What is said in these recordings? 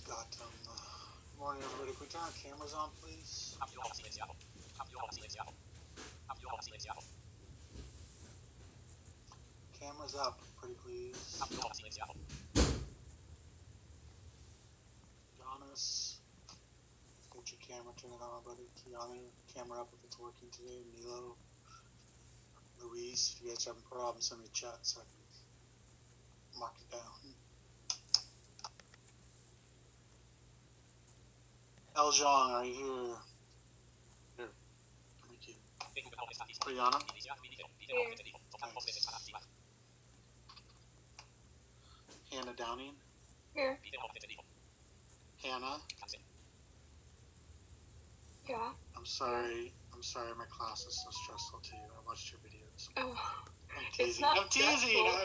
Got good morning, everybody. Can we turn our cameras on, please? Cameras up, pretty please. Giannis, get your camera turned on, buddy. Kiana, camera up if it's working today. Milo, Luis, if you guys having problems, send me a chat so I can mark it down. Eljong, are you here? Here. Thank you. Brianna? Hannah Downing? Here. Hannah? Yeah. I'm sorry, my class is so stressful too. I watched your videos. Oh. I'm teasing. I'm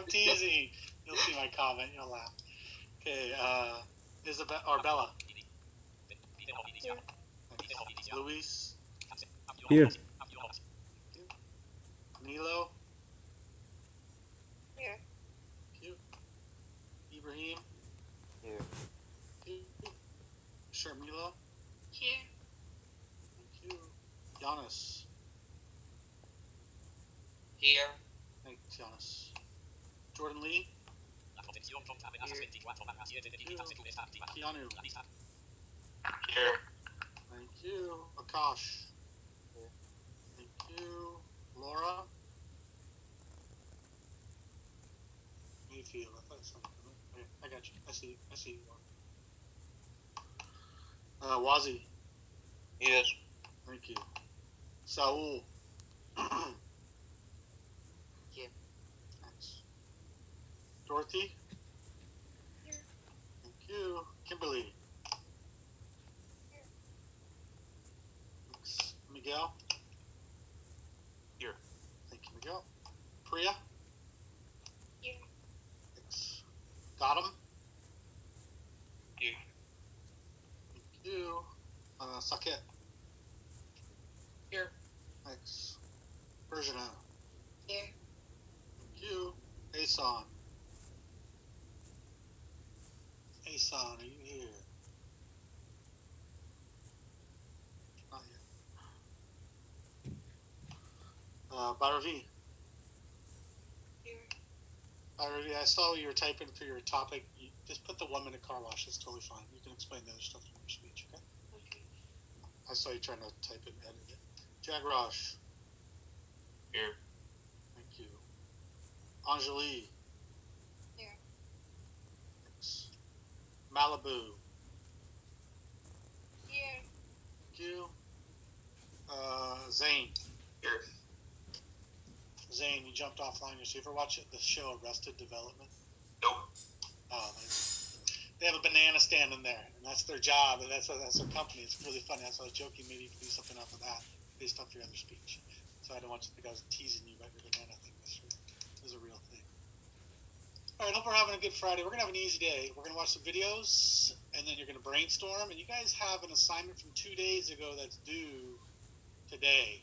teasing. You'll see my comment. You'll laugh. Okay, Isabel or Bella. Here. Luis. Here. Nilo. Here. Cute. Ibrahim. Here. Sharmila. Here. Thank you. Giannis. Here. Thanks, Giannis. Jordan Lee. Keanu. Here. Thank you. Akash. Thank you. Laura. Mayfield. I thought something. Okay, I got you. I see you. Wazi. Yes. Thank you. Saul. Here. Thanks. Dorothy. Here. Thank you. Kimberly. Here. Thanks. Miguel. Here. Thank you, Miguel. Priya. Here. Thanks. Gautam. Here. Thank you. Saket. Here. Thanks. Persiana. Here. Thank you. Asan. Asan, are you here? Not yet. Bhairavi. Here. Bhairavi, I saw you were typing for your topic. You just put the 1 minute car wash. It's totally fine. You can explain the other stuff in your speech, okay? Okay. I saw you trying to type it and edit it. Jagraj. Here. Thank you. Anjali. Here. Thanks. Malibu. Here. Thank you. Zane. Here. Zane, you jumped offline. You ever watch the show Arrested Development? Nope. Oh, they have a banana stand in there, and that's their job, and that's their company. It's really funny. That's why I was joking. Maybe you could do something off of that based off your other speech. So I don't want you to think I was teasing you about your banana thing. This is a real thing. All right, hope we're having a good Friday. We're going to have an easy day. We're going to watch some videos, and then you're going to brainstorm. And you guys have an assignment from 2 days ago that's due today.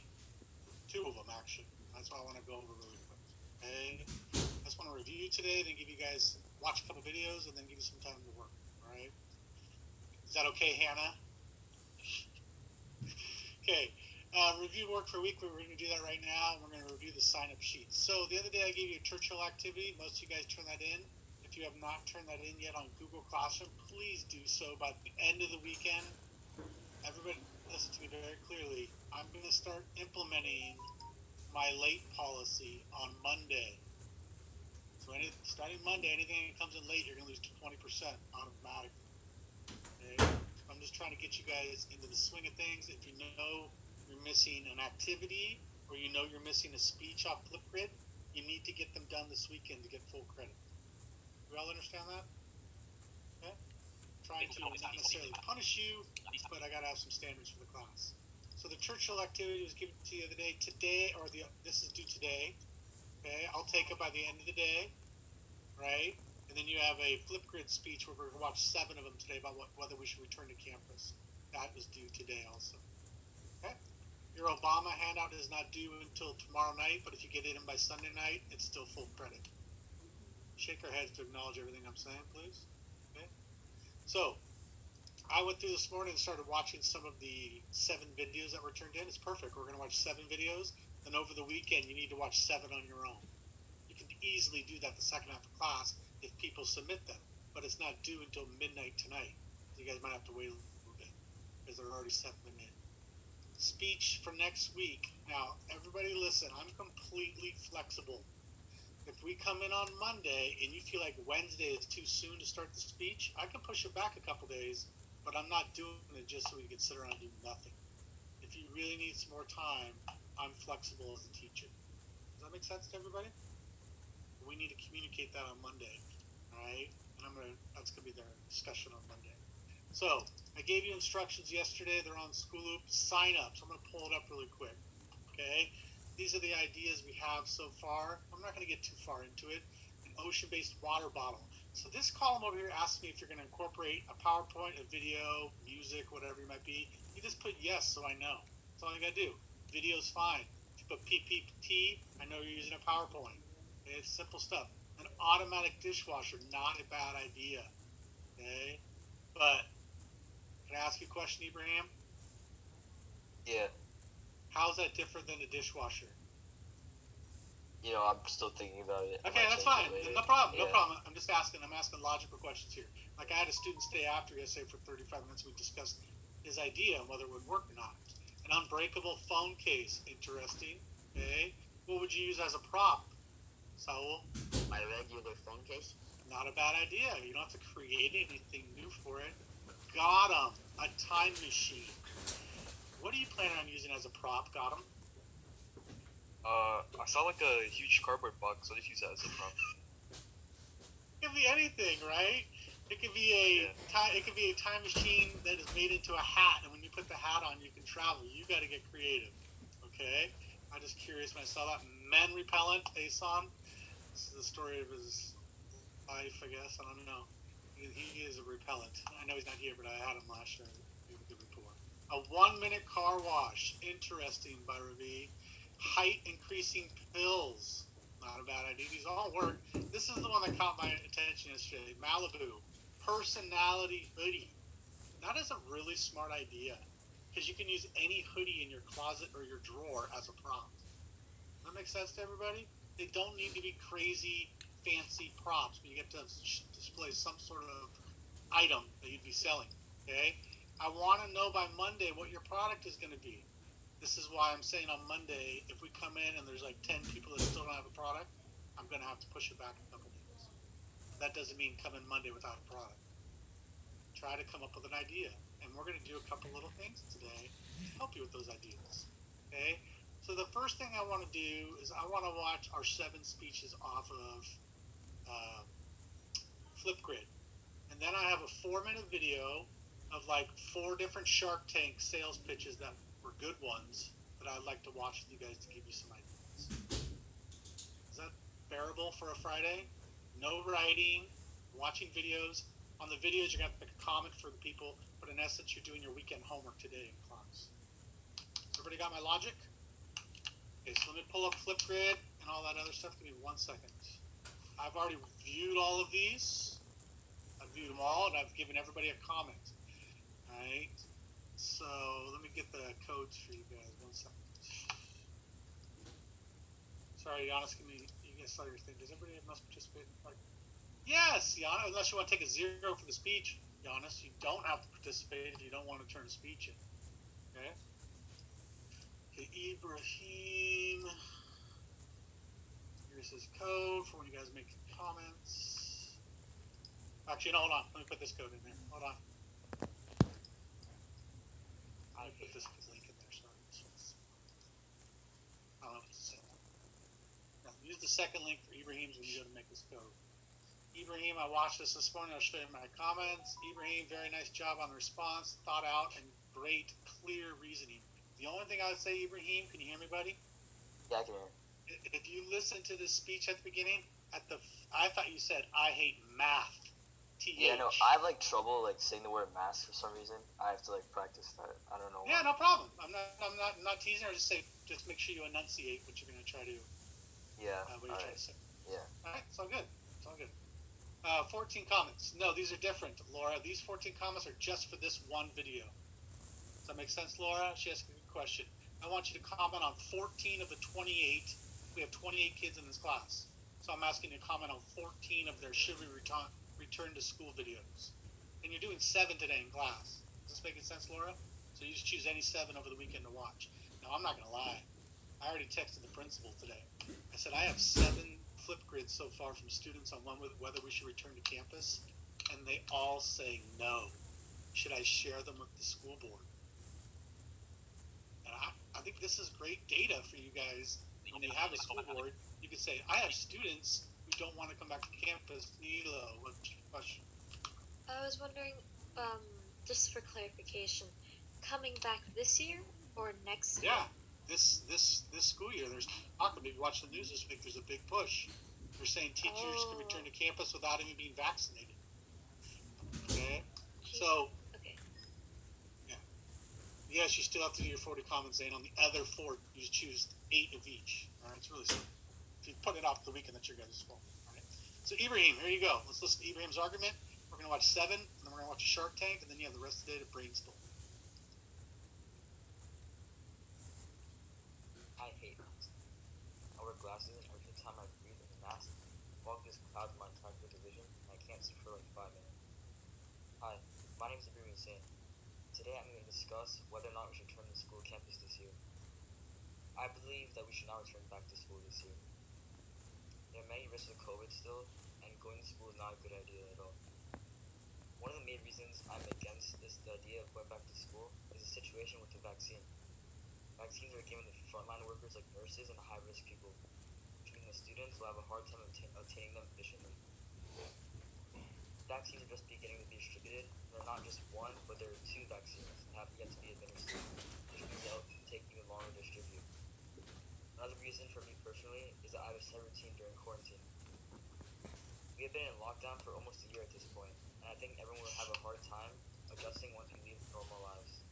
2 of them, actually. That's what I want to go over really quick. Okay? I just want to review today, then give you guys, watch a couple videos, and then give you some time to work. All right? Is that okay, Hannah? Okay. Review work for a week. We're going to do that right now. And we're going to review the sign-up sheet. So the other day I gave you a Churchill activity. Most of you guys turned that in. If you have not turned that in yet on Google Classroom, please do so by the end of the weekend. Everybody listen to me very clearly. I'm going to start implementing my late policy on Monday. So starting Monday, anything that comes in late, you're going to lose 20% automatically. Okay? I'm just trying to get you guys into the swing of things. If you know you're missing an activity or you know you're missing a speech off Flipgrid, you need to get them done this weekend to get full credit. We all understand that? Okay? Trying to not necessarily punish you, but I got to have some standards for the class. So the Churchill activity was given to you the other day. Today, this is due today. Okay? I'll take it by the end of the day, right? And then you have a Flipgrid speech where we're going to watch 7 of them today about whether we should return to campus. That is due today also. Okay? Your Obama handout is not due until tomorrow night, but if you get it in by Sunday night, it's still full credit. Shake our heads to acknowledge everything I'm saying, please. Okay? So, I went through this morning and started watching some of the 7 videos that were turned in. It's perfect. We're going to watch 7 videos. Then over the weekend, you need to watch 7 on your own. You can easily do that the second half of class if people submit them. But it's not due until midnight tonight. You guys might have to wait a little bit because they're already sent them in. Speech for next week. Now, everybody listen. I'm completely flexible. If we come in on Monday and you feel like Wednesday is too soon to start the speech, I can push it back a couple days, but I'm not doing it just so we can sit around and do nothing. If you really need some more time, I'm flexible as a teacher. Does that make sense to everybody? We need to communicate that on Monday, all right? And that's gonna be their discussion on Monday. So I gave you instructions yesterday. They're on School Loop. Sign up. So I'm gonna pull it up really quick. Okay. These are the ideas we have so far. I'm not going to get too far into it. An ocean-based water bottle. So this column over here asks me if you're going to incorporate a PowerPoint, a video, music, whatever it might be. You just put yes so I know. That's all you got to do. Video's fine. If you put PPT, I know you're using a PowerPoint. Okay? It's simple stuff. An automatic dishwasher, not a bad idea. Okay? But can I ask you a question, Ibrahim? Yeah. How's that different than a dishwasher? I'm still thinking about it. Okay, that's fine. No problem. No problem. I'm asking logical questions here. Like I had a student stay after yesterday for 35 minutes. We discussed his idea and whether it would work or not. An unbreakable phone case. Interesting. Okay. What would you use as a prop, Saul? My regular phone case. Not a bad idea. You don't have to create anything new for it. Got 'em. A time machine. What are you planning on using as a prop, got 'em? I saw like a huge cardboard box. I'll just use that as a prop. It could be anything, right? It could be a time machine that is made into a hat, and when you put the hat on, you can travel. You got to get creative, okay? I'm just curious when I saw that. Men repellent, Asan. This is the story of his life, I guess. I don't know. He is a repellent. I know he's not here, but I had him last year. He was a good report. A 1-minute car wash. Interesting by Ravi. Height increasing pills. Not a bad idea. These all work. This is the one that caught my attention yesterday. Malibu. Personality hoodie. That is a really smart idea because you can use any hoodie in your closet or your drawer as a prompt. Does that make sense to everybody? They don't need to be crazy, fancy props, but you get to display some sort of item that you'd be selling. Okay? I want to know by Monday what your product is going to be. This is why I'm saying on Monday, if we come in and there's like 10 people that still don't have a product, I'm going to have to push it back a couple days. That doesn't mean come in Monday without a product. Try to come up with an idea. And we're going to do a couple little things today to help you with those ideas. Okay? So the first thing I want to do is I want to watch our 7 speeches off of Flipgrid. And then I have a 4-minute video of like 4 different Shark Tank sales pitches that were good ones that I'd like to watch with you guys to give you some ideas. Is that bearable for a Friday? No writing, watching videos. On the videos, you're going to have to make a comment for the people, but in essence, you're doing your weekend homework today in class. Everybody got my logic? Okay, so let me pull up Flipgrid and all that other stuff. Give me 1 second. I've already viewed all of these. I've viewed them all, and I've given everybody a comment. All right. So let me get the codes for you guys. 1 second. Sorry, Giannis, you guys saw your thing. Does everybody must participate in the Yes, Giannis, unless you want to take a 0 for the speech, Giannis, you don't have to participate if you don't want to turn a speech in. Okay? Okay, Ibrahim. Here's his code for when you guys make comments. Actually, no, hold on. Let me put this code in there. Hold on. I'll put this link in there. Sorry. I don't know if it's the same one. No, use the second link for Ibrahim's when you go to make this code. Ibrahim, I watched this morning. I'll show you my comments. Ibrahim, very nice job on the response. Thought out and great, clear reasoning. The only thing I would say, Ibrahim, can you hear me, buddy? Yeah, I can hear. If you listen to this speech at the beginning, I thought you said, I hate math. TH. Yeah, no, I have like trouble like saying the word math for some reason. I have to like practice that. I don't know why. Yeah, no problem. I'm not teasing. I just make sure you enunciate what you're going to try to. Yeah. What you're trying to say. Yeah. All right, it's all good. It's all good. 14 comments. No, these are different, Laura. These 14 comments are just for this one video. Does that make sense, Laura? She asked a good question. I want you to comment on 14 of the 28. We have 28 kids in this class. So I'm asking you to comment on 14 of their should we return to school videos. And you're doing 7 today in class. Is this making sense, Laura? So you just choose any 7 over the weekend to watch. Now, I'm not going to lie. I already texted the principal today. I said, I have 7 flip grids so far from students on whether we should return to campus, and they all say no. Should I share them with the school board? And I think this is great data for you guys. When you have a school board, you can say, I have students who don't want to come back to campus. Nilo, what's your question? I was wondering, just for clarification, coming back this year or next year? Yeah, this school year, there's talk of, if you watch the news this week, there's a big push. They're saying teachers can return to campus without even being vaccinated. Okay? So, Okay. yes, you still have to do your 40 comments, Zane. On the other 4, you just choose 8 of each. All right, it's really simple. If you put it off the weekend, that's your guys' fault. All right. So Ibrahim, here you go. Let's listen to Ibrahim's argument. We're gonna watch 7, and then we're gonna watch a Shark Tank, and then you have the rest of the day to brainstorm. I hate masks. I wear glasses and every time I breathe in the mask, fog just clouds my entire field of vision, and I can't see for like 5 minutes. Hi, my name is Ibrahim Hussein. Today I'm going to discuss whether or not we should return to school campus this year. I believe that we should not return back to school this year. There are many risks of COVID still, and going to school is not a good idea at all. One of the main reasons I'm against the idea of going back to school is the situation with the vaccine. Vaccines are given to frontline workers like nurses and high-risk people, which means the students will have a hard time obtaining them efficiently. Vaccines are just beginning to be distributed. There are not just 1, but there are 2 vaccines that have yet to be administered, which means they'll take even longer to distribute. Another reason for me personally is that I was 17 during quarantine. We have been in lockdown for almost a year at this point, and I think everyone will have a hard time adjusting once we leave normal lives.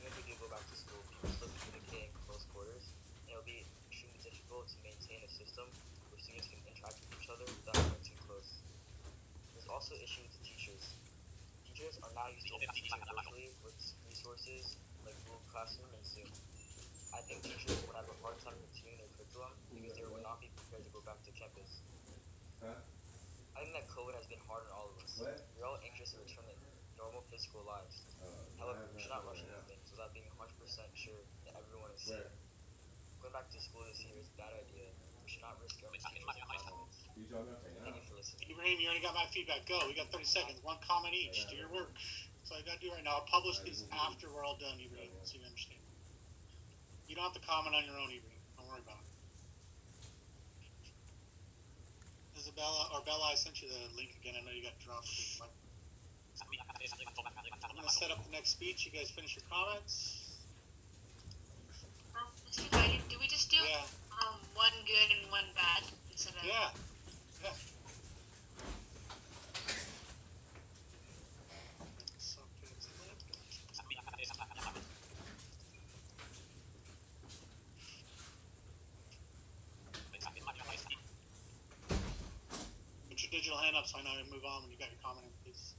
Even if we do go back to school, people still communicate in close quarters, and it'll be extremely difficult to maintain a system where students can interact with each other without getting too close. There's also issues with the teachers. Teachers are now used to teaching virtually with resources like Google Classroom and Zoom. I think teachers would have a hard time continuing their curriculum because they would not be prepared to go back to campus. I think that COVID has been hard on all of us. We're all anxious to return to normal physical lives. However, we should not rush into things without being 100% sure that everyone is safe. Going back to school this year is a bad idea. We should not risk our teachers and families. Thank you for listening. Ibrahim, you already got my feedback. Go. We got 30 seconds. 1 comment each. Do your work. That's all you got to do right now. I'll publish these after we're all done, Ibrahim, so you understand. You don't have to comment on your own, Ibrahim. Don't worry about it. Isabella, or Bella, I sent you the link again. I know you got dropped. I'm going to set up the next speech. You guys finish your comments. Mr. Guardian, do we just do Yeah. one good and one bad instead of? Yeah. Yeah. Put your digital hand up so I know how to move on when you got your comment in, please.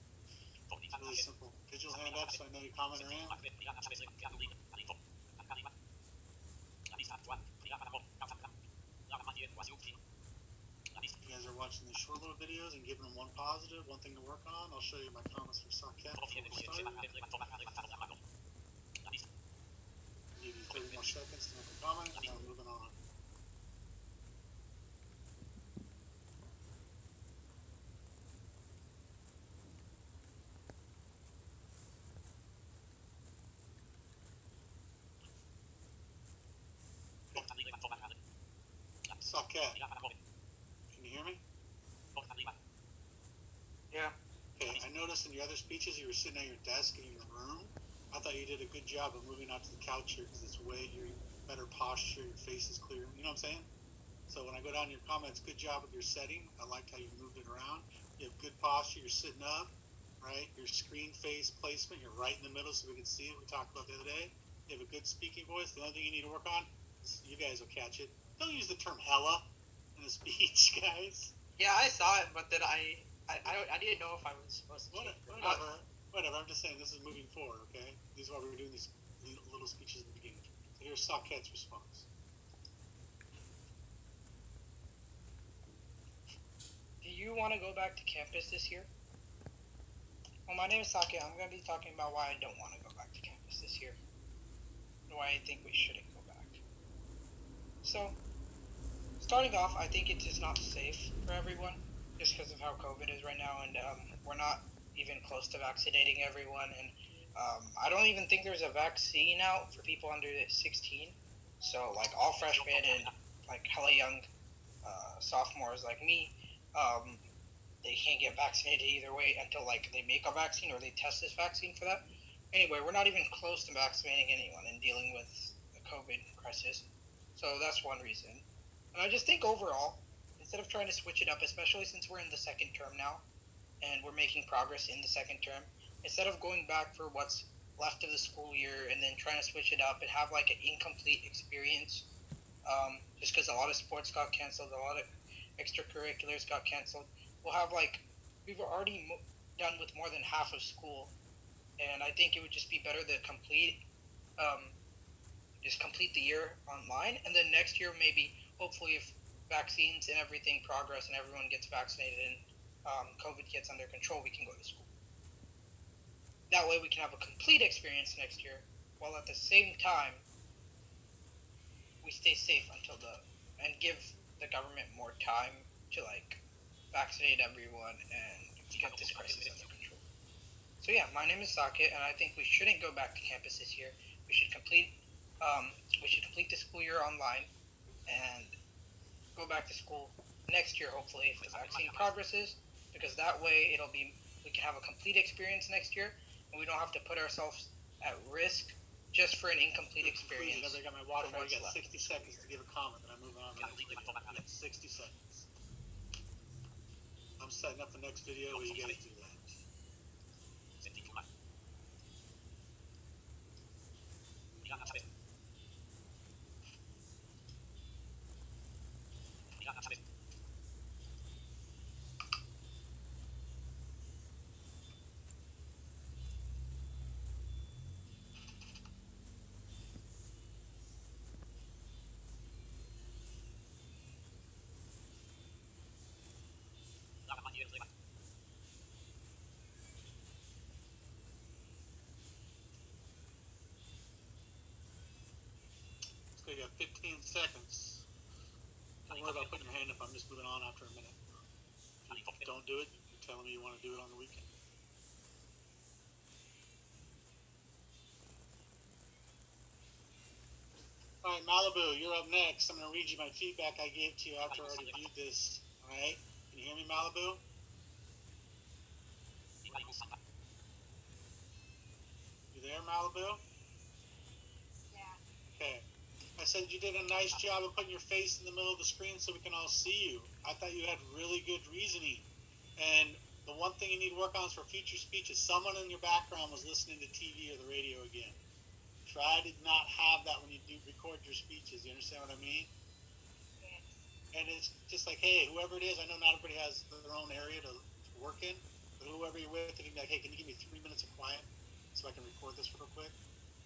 It's really simple. Digital hand up so I know your comment are in. You guys are watching these short little videos and giving them one positive, one thing to work on. I'll show you my comments for Saket before we start. Give you 30 more seconds to make a comment, and then we're moving on. Saket, can you hear me? Yeah. Okay, I noticed in your other speeches you were sitting at your desk in your room. I thought you did a good job of moving out to the couch here because it's way you're better posture, your face is clear. You know what I'm saying? So when I go down your comments, good job with your setting. I liked how you moved it around. You have good posture. You're sitting up, right? Your screen face placement. You're right in the middle so we can see it. We talked about the other day. You have a good speaking voice. The only thing you need to work on is you guys will catch it. Don't use the term hella in a speech, guys. Yeah, I saw it, but then I didn't know if I was supposed to. Whatever. I'm just saying this is moving forward. Okay, this is why we're doing these little speeches in the beginning. So here's Saquet's response. Do you want to go back to campus this year? Well, my name is Sake. I'm going to be talking about why I don't want to go back to campus this year. And why I think we shouldn't go back. So, starting off, I think it is not safe for everyone, just because of how COVID is right now, and we're not even close to vaccinating everyone, and I don't even think there's a vaccine out for people under 16. So, like, all freshmen and, like, hella young sophomores like me, they can't get vaccinated either way until, like, they make a vaccine or they test this vaccine for that. Anyway, we're not even close to vaccinating anyone and dealing with the COVID crisis. So that's one reason. And I just think overall, instead of trying to switch it up, especially since we're in the second term now and we're making progress in the second term, instead of going back for what's left of the school year and then trying to switch it up and have like an incomplete experience, just because a lot of sports got canceled, a lot of extracurriculars got canceled, we'll have like, we've already done with more than half of school, and I think it would just be better to just complete the year online, and then next year maybe, hopefully, if vaccines and everything progress and everyone gets vaccinated and COVID gets under control, we can go to school. That way we can have a complete experience next year, while at the same time we stay safe and give the government more time to like vaccinate everyone and get this crisis under control. So yeah, my name is Saket, and I think we shouldn't go back to campus this year. We should complete the school year online and go back to school next year, hopefully, if the vaccine progresses, because that way we can have a complete experience next year, and we don't have to put ourselves at risk just for an incomplete experience. I got my water. I got 60 seconds to give a comment, and I'm moving on to the next video. I got 60 seconds. I'm setting up the next video where you guys do that. So you got 15 seconds. Don't worry about putting your hand up. I'm just moving on after a minute. If you don't do it, you're telling me you want to do it on the weekend. All right, Malibu, you're up next. I'm going to read you my feedback I gave to you after I already viewed this. All right? Can you hear me, Malibu? You there, Malibu? Yeah. Okay. I said you did a nice job of putting your face in the middle of the screen so we can all see you. I thought you had really good reasoning. And the one thing you need to work on is for future speeches. Someone in your background was listening to TV or the radio again. Try to not have that when you do record your speeches. You understand what I mean? Yes. And it's just like, hey, whoever it is, I know not everybody has their own area to work in, but whoever you're with, if you can be like, hey, can you give me 3 minutes of quiet so I can record this real quick?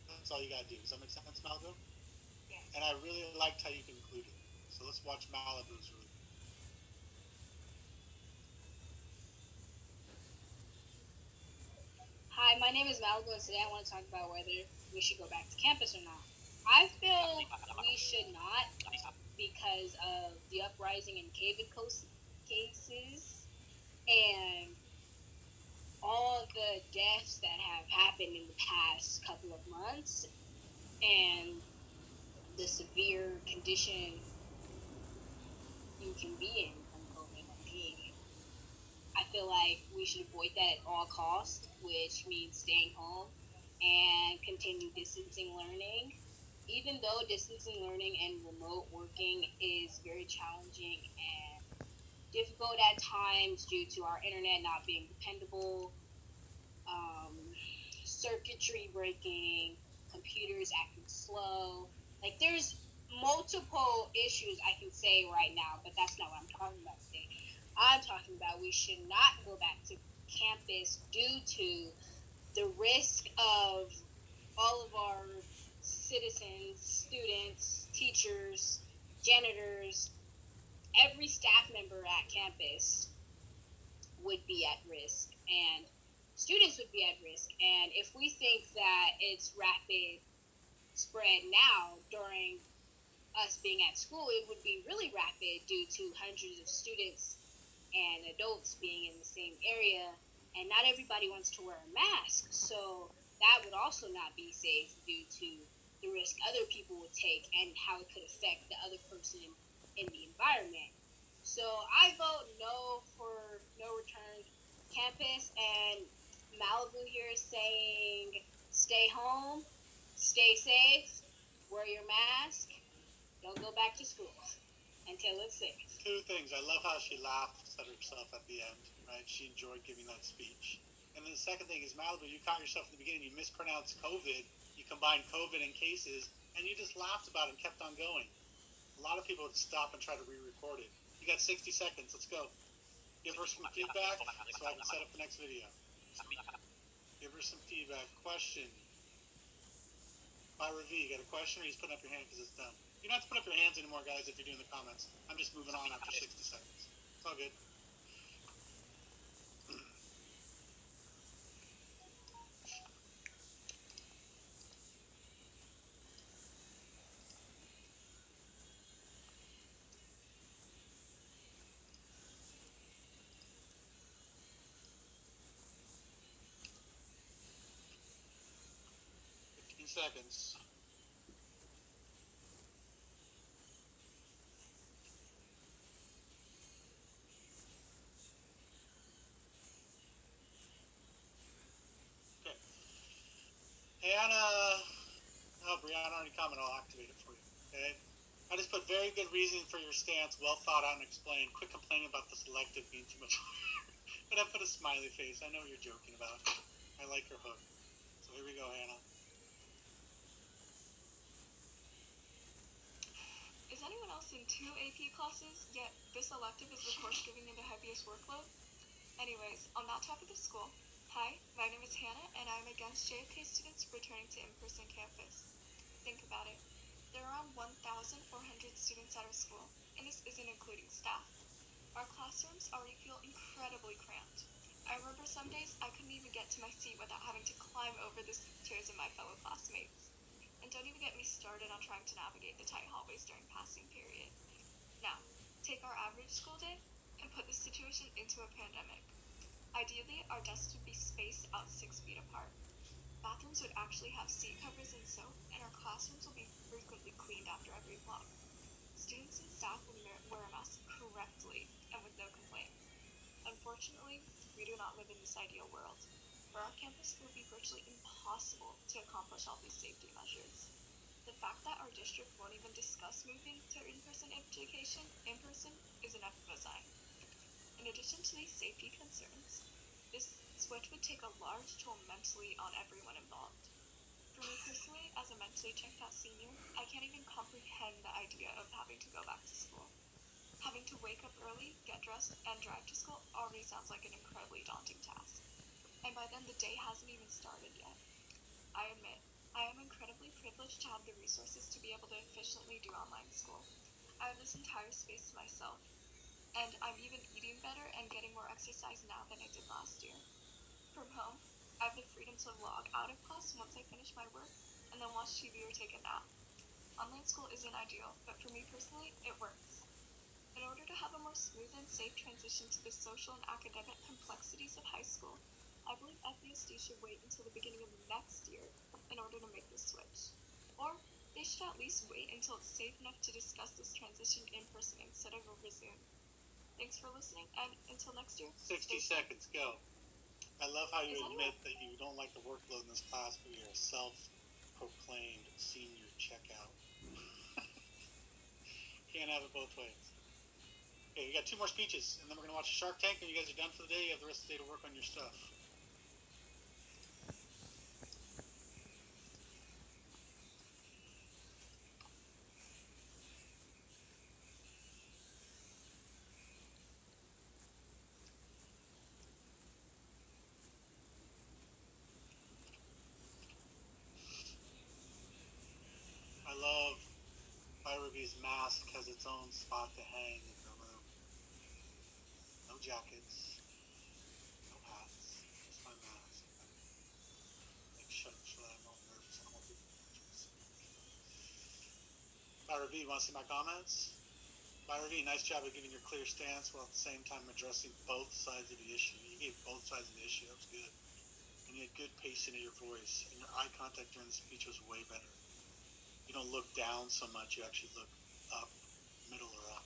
That's all you gotta do. Does that make sense, Malibu? Yes. And I really liked how you concluded. So let's watch Malibu's really. Hi, my name is Malibu, and today I want to talk about whether we should go back to campus or not. I feel we should not because of the uprising in COVID cases and all the deaths that have happened in the past couple of months and the severe condition you can be in from COVID-19. I feel like we should avoid that at all costs, which means staying home and continue distancing learning. Even though distancing learning and remote working is very challenging and difficult at times due to our internet not being dependable, circuitry breaking, computers acting slow. Like, there's multiple issues I can say right now, but that's not what I'm talking about today. I'm talking about we should not go back to campus due to the risk of all of our citizens, students, teachers, janitors, every staff member at campus would be at risk, and students would be at risk. And if we think that it's rapid spread now during us being at school, it would be really rapid due to hundreds of students and adults being in the same area, and not everybody wants to wear a mask. So that would also not be safe due to the risk other people would take and how it could affect the other person in the environment. So I vote no for no return campus, and Malibu here is saying stay home, stay safe, wear your mask, don't go back to school until it's safe. Two things. I love how she laughed at herself at the end, right? She enjoyed giving that speech. And then the second thing is, Malibu, you caught yourself in the beginning. You mispronounced COVID. You combined COVID and cases, and you just laughed about it and kept on going. A lot of people would stop and try to re-record it. You got 60 seconds. Let's go. Give her some feedback so I can set up the next video. Give her some feedback. Question. Myra V, you got a question, or you just putting up your hand because it's done? You don't have to put up your hands anymore, guys, if you're doing the comments. I'm just moving on after 60 seconds. It's all good. Seconds. Okay. Hannah. Oh, Brianna already commented. I'll activate it for you. Okay. I just put very good reasoning for your stance, well thought out and explained. Quit complaining about the selective being too much. But I put a smiley face. I know what you're joking about. I like your hook. So here we go, Hannah. Is anyone else in 2 AP classes, yet this elective is the course giving you the heaviest workload? Anyways, on that topic of school, hi, my name is Hannah, and I'm against JFK students returning to in-person campus. Think about it. There are around 1,400 students out of school, and this isn't including staff. Our classrooms already feel incredibly cramped. I remember some days I couldn't even get to my seat without having to climb over the chairs of my fellow classmates. And don't even get me started on trying to navigate the tight hallways during passing period. Now, take our average school day and put this situation into a pandemic. Ideally, our desks would be spaced out 6 feet apart. Bathrooms would actually have seat covers and soap, and our classrooms will be frequently cleaned after every block. Students and staff will wear a mask correctly and with no complaints. Unfortunately, we do not live in this ideal world. For our campus, it would be virtually impossible to accomplish all these safety measures. The fact that our district won't even discuss moving to in-person education is enough of a sign. In addition to these safety concerns, this switch would take a large toll mentally on everyone involved. For me personally, as a mentally checked out senior, I can't even comprehend the idea of having to go back to school. Having to wake up early, get dressed, and drive to school already sounds like an incredibly daunting task. And by then, the day hasn't even started yet. I admit, I am incredibly privileged to have the resources to be able to efficiently do online school. I have this entire space to myself, and I'm even eating better and getting more exercise now than I did last year. From home, I have the freedom to log out of class once I finish my work, and then watch TV or take a nap. Online school isn't ideal, but for me personally, it works. In order to have a more smooth and safe transition to the social and academic complexities of high school, I believe FESD should wait until the beginning of next year in order to make this switch. Or they should at least wait until it's safe enough to discuss this transition in person instead of over Zoom. Thanks for listening, and until next year. 60 seconds, go. I love how you admit that you don't like the workload in this class, but you're a self-proclaimed senior checkout. Can't have it both ways. Okay, we got 2 more speeches, and then we're going to watch Shark Tank, and you guys are done for the day. You have the rest of the day to work on your stuff. Review's mask has its own spot to hang in the room. No jackets, no hats, just my mask. Like, shut up, I'm all nervous. I don't want people to catch me sick. Review, you want to see my comments? Review, nice job of giving your clear stance while at the same time addressing both sides of the issue. You gave both sides of the issue. That was good. And you had good pacing in your voice. And your eye contact during the speech was way better. You don't look down so much. You actually look up, middle, or up.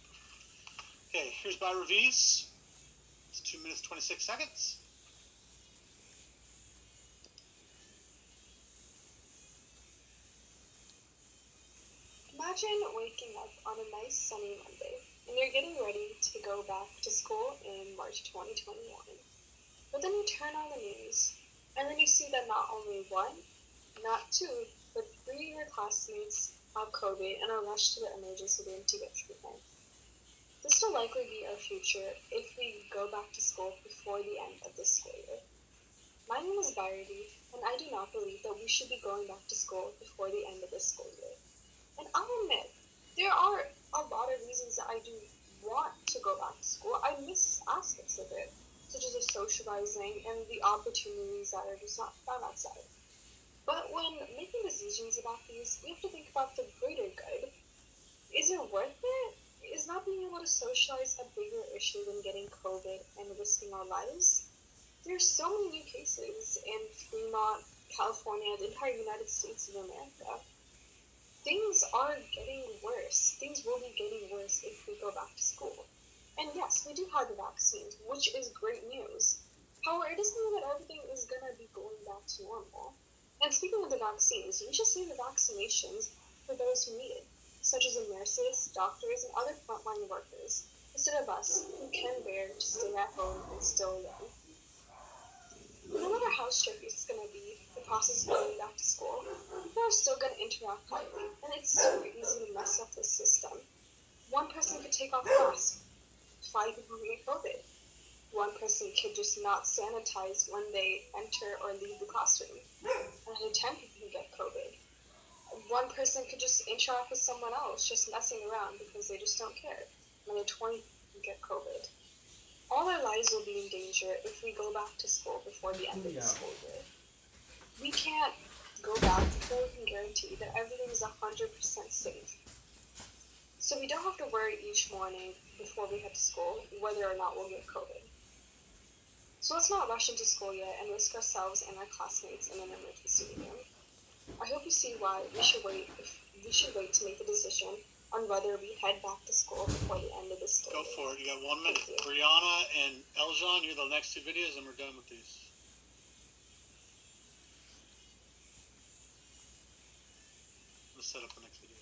Okay, here's by reviews. It's 2 minutes 26 seconds. Imagine waking up on a nice sunny Monday and you're getting ready to go back to school in March 2021. But then you turn on the news and then you see that not only one, not two, but three of your classmates have COVID and are rushed to the emergency room to get treatment. This will likely be our future if we go back to school before the end of this school year. My name is Bharati, and I do not believe that we should be going back to school before the end of this school year. And I'll admit, there are a lot of reasons that I do want to go back to school. I miss aspects of it, such as the socializing and the opportunities that are just not found outside. But when making decisions about these, we have to think about the greater good. Is it worth it? Is not being able to socialize a bigger issue than getting COVID and risking our lives? There's so many new cases in Fremont, California, the entire United States of America. Things are getting worse. Things will be getting worse if we go back to school. And yes, we do have the vaccines, which is great news. However, it doesn't mean that everything is going to be going back to normal. And speaking of the vaccines, we should see the vaccinations for those who need it, such as the nurses, doctors, and other frontline workers, instead of us who can bear to stay at home and still learn. No matter how strict it's going to be, the process of going back to school, people are still going to interact lightly, and it's super easy to mess up the system. One person could take off a mask, 5 people can get COVID. One person could just not sanitize when they enter or leave the classroom. Another 10 people can get COVID. One person could just interact with someone else, just messing around because they just don't care. Another 20 people can get COVID. All our lives will be in danger if we go back to school before the end of the school year. We can't go back before we can guarantee that everything is 100% safe. So we don't have to worry each morning before we head to school whether or not we'll get COVID. So let's not rush into school yet and risk ourselves and our classmates in an emergency room. I hope you see why we should wait to make the decision on whether we head back to school before the end of the school year. Go for it. You got 1 minute. Brianna and Eljon, you're the next two videos, and we're done with these. Let's set up the next video.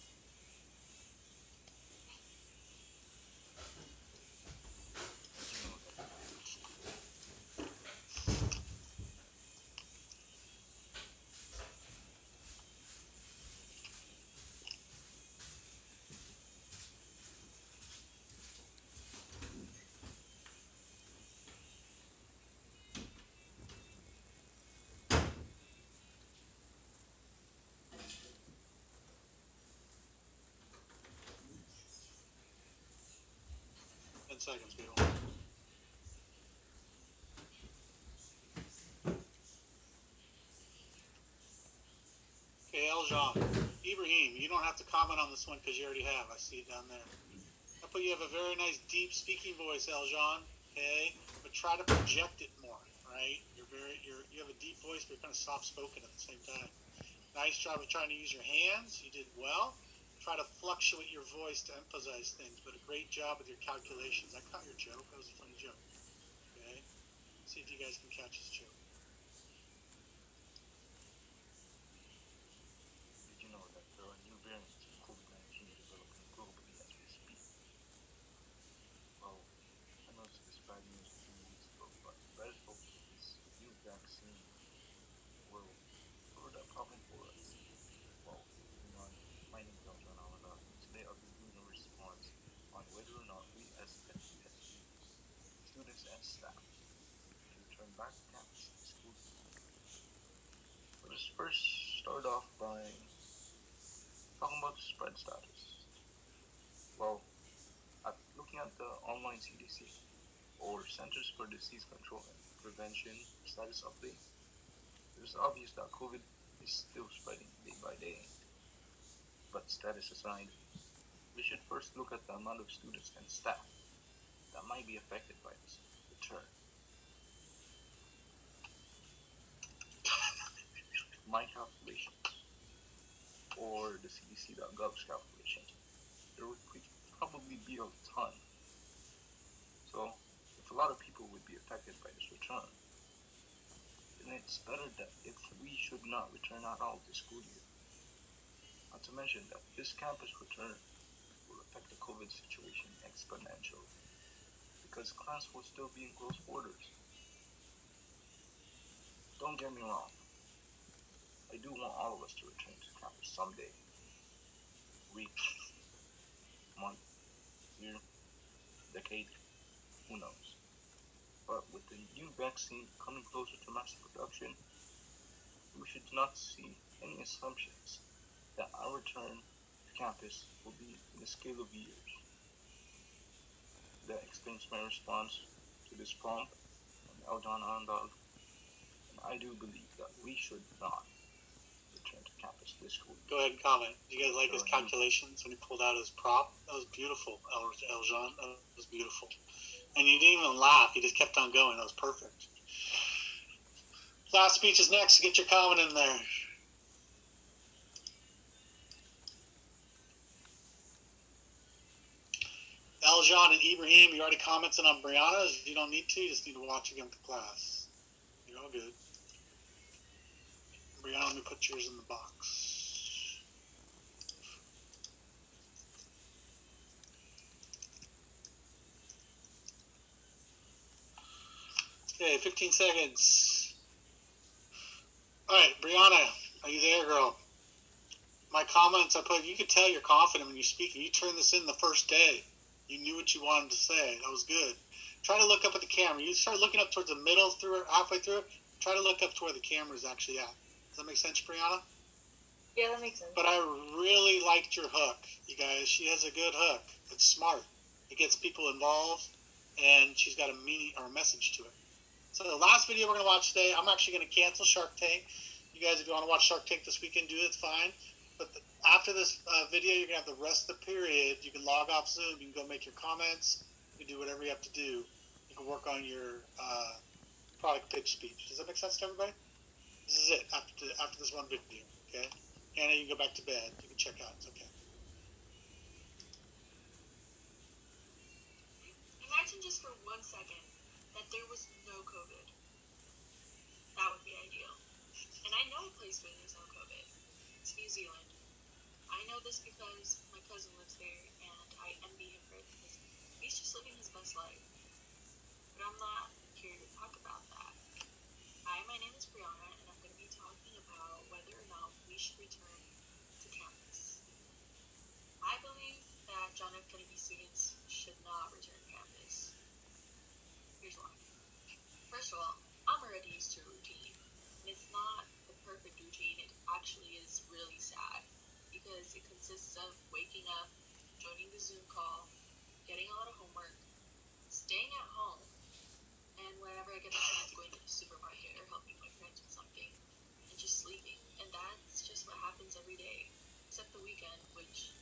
Seconds, people. Okay, Eljon. Ibrahim, you don't have to comment on this one because you already have. I see it down there. But you have a very nice deep speaking voice, Eljon. Okay? But try to project it more, right? You have a deep voice, but you're kind of soft spoken at the same time. Nice job of trying to use your hands. You did well. Try to fluctuate your voice to emphasize things, but a great job with your calculations. I caught your joke. That was a funny joke. Okay? See if you guys can catch this joke. Did you know that there are new variants of COVID-19 developing globally as we speak? Well, I know this bad news a few weeks ago, but let's hope that this new vaccine will cure that problem for us. Well, everyone, my name is Elton Alana, and today I'll be doing a response on whether or not we as FESU, students and staff, should return back to campus this school year. Let's first start off by talking about the spread status. Well, looking at the online CDC or Centers for Disease Control and Prevention status update, it is obvious that COVID is still spreading day by day. But status aside, we should first look at the amount of students and staff that might be affected by this return. My calculations, or the CDC.gov's calculations, there would probably be a ton. So, if a lot of people would be affected by this return, then it's better that if we should not return at all this school year. Not to mention that this campus return will affect the COVID situation exponentially, because class will still be in close quarters. Don't get me wrong, I do want all of us to return to campus someday. Week, month, year, decade, who knows. But with the new vaccine coming closer to mass production, we should not see any assumptions that our return to campus will be in a scale of years. That explains my response to this prompt from Eldon Andal, and I do believe that we should not return to campus this school year. Go ahead and comment. Do you guys like his calculations when he pulled out his prop? That was beautiful, Eljan. That was beautiful. And you didn't even laugh. You just kept on going. That was perfect. Last speech is next. Get your comment in there. Eljan and Ibrahim, you already commented on Brianna's. You don't need to. You just need to watch again with the class. You're all good. Brianna, let me put yours in the box. Okay, 15 seconds. All right, Brianna, are you there, girl? My comments I put, you could tell you're confident when you're speaking. You turned this in the first day. You knew what you wanted to say. That was good. Try to look up at the camera. You start looking up towards the middle, halfway through it. Try to look up to where the camera is actually at. Does that make sense, Brianna? Yeah, that makes sense. But I really liked your hook, you guys. She has a good hook. It's smart. It gets people involved, and she's got a meaning or a message to it. So the last video we're going to watch today, I'm actually going to cancel Shark Tank. You guys, if you want to watch Shark Tank this weekend, do it. It's fine. But after this video, you're going to have the rest of the period. You can log off Zoom. You can go make your comments. You can do whatever you have to do. You can work on your product pitch speech. Does that make sense to everybody? This is it after this one video, okay? Hannah, you can go back to bed. You can check out. It's okay. Imagine just for 1 second that there was no COVID. That would be ideal. And I know a place where there's no COVID. It's New Zealand. I know this because my cousin lives there, and I envy him for it because he's just living his best life. But I'm not here to talk about that. Hi, my name is Brianna, and I'm going to be talking about whether or not we should return to campus. I believe that John F. Kennedy students should not return to campus. Here's why. First of all, I'm already used to a routine, and it's not the perfect routine. It actually is really sad because it consists of waking up, joining the Zoom call, getting a lot of homework, staying at home, and whenever I get the chance, going to the supermarket or helping my friends with something, and just sleeping. And that's just what happens every day, except the weekend, which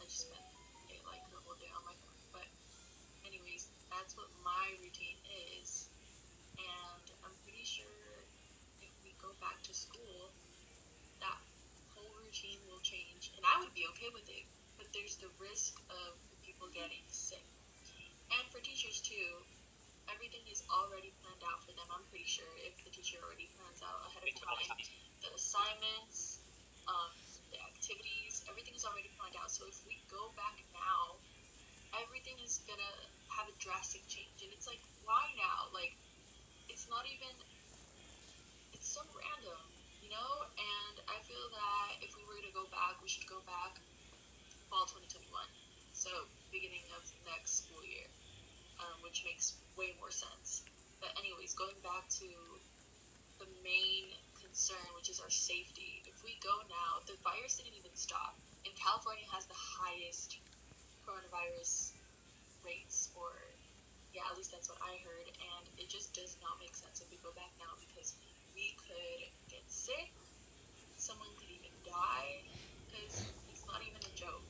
I just spent like the whole day on my phone. But anyways, that's what my routine is, and I'm pretty sure if we go back to school, that whole routine will change, and I would be okay with it. But there's the risk of people getting sick, and for teachers too. Everything is already planned out for them. I'm pretty sure if the teacher already plans out ahead of time, the assignments, the activities, everything is already planned out. So if we go back now, everything is gonna have a drastic change. And it's like, why now? Like, it's not even, it's so random, you know? And I feel that if we were to go back, we should go back fall 2021. So beginning of next school year. Which makes way more sense. But anyways, going back to the main concern, which is our safety. If we go now, the virus didn't even stop. And California has the highest coronavirus rates, or yeah, at least that's what I heard, and it just does not make sense if we go back now because we could get sick, someone could even die, because it's not even a joke.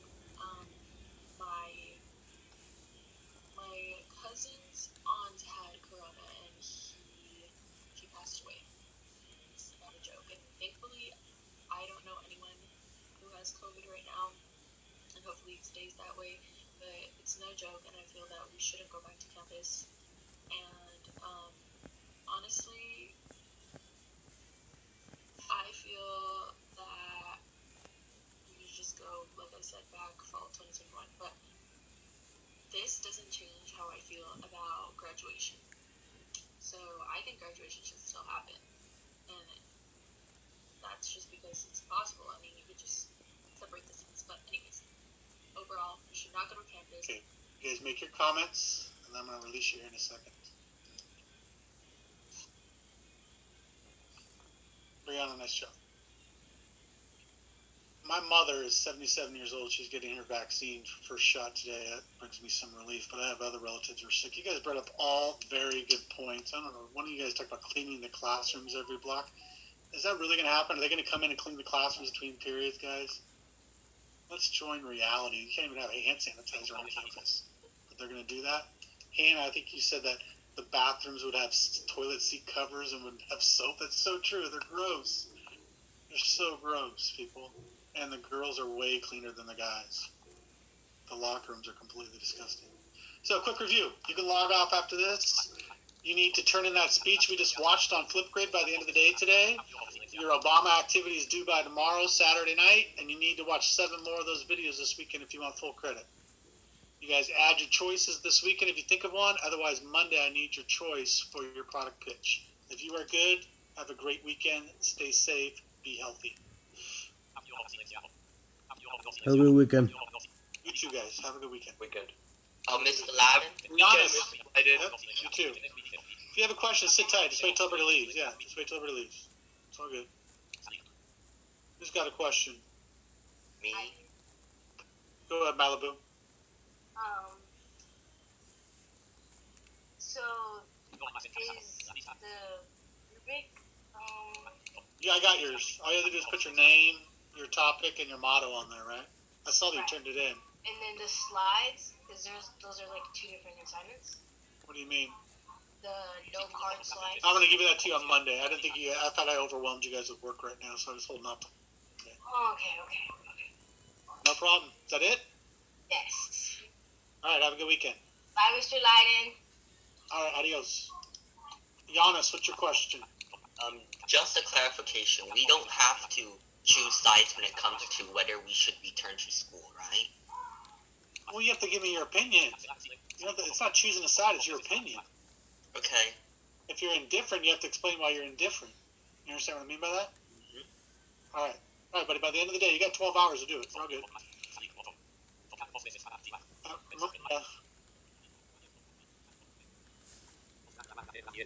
My cousin's aunt had corona and she passed away. It's not a joke, and thankfully I don't know anyone who has COVID right now, and hopefully it stays that way. But it's no joke, and I feel that we shouldn't go back to campus. And honestly, I feel that we should just go, like I said, back fall 2021. But this doesn't change how I feel about graduation. So I think graduation should still happen, and that's just because it's possible. I mean, you could just separate the seats. But anyways, overall, you should not go to campus. Okay, you guys make your comments, and I'm going to release you here in a second. Brianna, nice job. My mother is 77 years old. She's getting her vaccine, first shot today. That brings me some relief, but I have other relatives who are sick. You guys brought up all very good points. I don't know, one of you guys talked about cleaning the classrooms every block. Is that really going to happen? Are they going to come in and clean the classrooms between periods, guys? Let's join reality. You can't even have a hand sanitizer on campus, but they're going to do that. Hannah, I think you said that the bathrooms would have toilet seat covers and would have soap. That's so true. They're gross. They're so gross, people. And the girls are way cleaner than the guys. The locker rooms are completely disgusting. So, quick review. You can log off after this. You need to turn in that speech we just watched on Flipgrid by the end of the day today. Your Obama activity is due by tomorrow, Saturday night, and you need to watch 7 more of those videos this weekend if you want full credit. You guys add your choices this weekend if you think of one. Otherwise, Monday, I need your choice for your product pitch. If you are good, have a great weekend. Stay safe. Be healthy. Have a good weekend. You too, guys. Have a good weekend. Mr. Lavin? Giannis. Yep, you too. If you have a question, sit tight. Just wait till everybody leaves. Yeah, just wait till everybody leaves. It's all good. Who's got a question? Me? Go ahead, Malibu. So is the rubric, Yeah, I got yours. All you have to do is put your name, your topic, and your motto on there, right? I saw that you turned it in. and then the slides, because those are like 2 different assignments. What do you mean? The no card slides. I'm gonna give you that to you on Monday. I didn't think you. I thought I overwhelmed you guys with work right now, so I was holding up. Okay. No problem. Is that it? Yes. All right. Have a good weekend. Bye, Mr. Leiden. All right. Adios. Giannis, what's your question? Just a clarification. We don't have to choose sides when it comes to whether we should return to school, right? Well, you have to give me your opinion. You know, it's not choosing a side; it's your opinion. Okay. If you're indifferent, you have to explain why you're indifferent. You understand what I mean by that? Mm-hmm. All right, buddy. By the end of the day, you got 12 hours to do it. It's all good. Yeah.